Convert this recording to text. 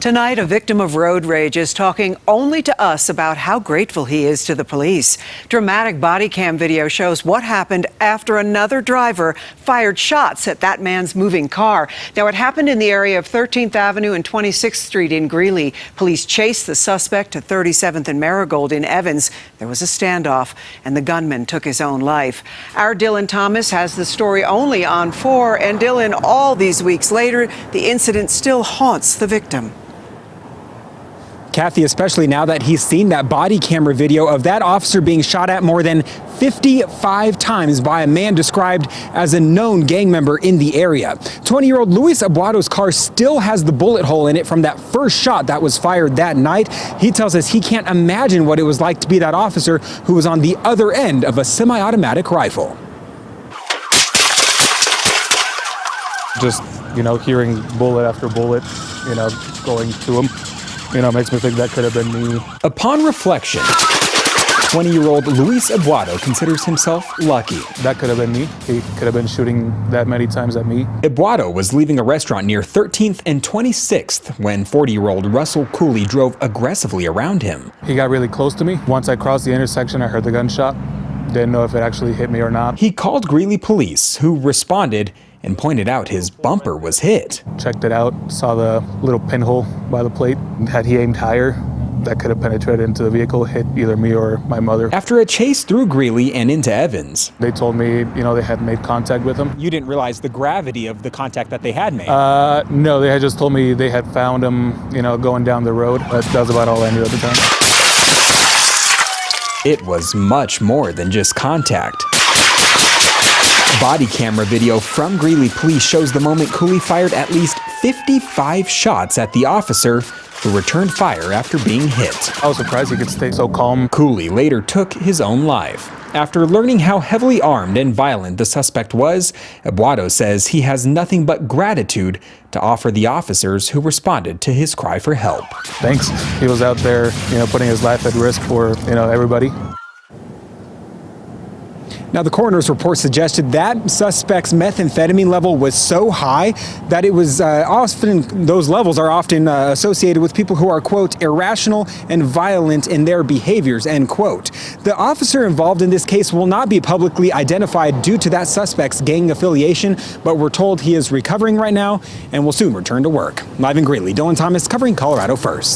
Tonight, a victim of road rage is talking only to us about how grateful he is to the police. Dramatic body cam video shows what happened after another driver fired shots at that man's moving car. Now, it happened in the area of 13th Avenue and 26th Street in Greeley. Police chased the suspect to 37th and Marigold in Evans. There was a standoff, and the gunman took his own life. Our Dylan Thomas has the story only on 4. And Dylan, all these weeks later, the incident still haunts the victim. Kathy, especially now that he's seen that body camera video of that officer being shot at more than 55 times by a man described as a known gang member in the area. 20-year-old Luis Ibuado's car still has the bullet hole in it from that first shot that was fired that night. He tells us he can't imagine what it was like to be that officer who was on the other end of a semi-automatic rifle. Just, hearing bullet after bullet, going to him. Makes me think that could have been me. Upon reflection, 20-year-old Luis Ibuado considers himself lucky. That could have been me. He could have been shooting that many times at me. Ibuado was leaving a restaurant near 13th and 26th when 40-year-old Russell Cooley drove aggressively around him. He got really close to me. Once I crossed the intersection, I heard the gunshot. Didn't know if it actually hit me or not. He called Greeley police, who responded and pointed out his bumper was hit. Checked it out, saw the little pinhole by the plate. Had he aimed higher, that could have penetrated into the vehicle, hit either me or my mother. After a chase through Greeley and into Evans, they told me, they had made contact with him. You didn't realize the gravity of the contact that they had made? No, they had just told me they had found him, going down the road. That was about all I knew at the time. It was much more than just contact. Body camera video from Greeley police shows the moment Cooley fired at least 55 shots at the officer, who returned fire after being hit. I was surprised he could stay so calm. Cooley later took his own life. After learning how heavily armed and violent the suspect was, Ibuado says he has nothing but gratitude to offer the officers who responded to his cry for help. Thanks. He was out there, putting his life at risk for, everybody. Now, the coroner's report suggested that suspect's methamphetamine level was so high that it was those levels are often associated with people who are, quote, irrational and violent in their behaviors, end quote. The officer involved in this case will not be publicly identified due to that suspect's gang affiliation, but we're told he is recovering right now and will soon return to work. Live in Greeley, Dylan Thomas covering Colorado First.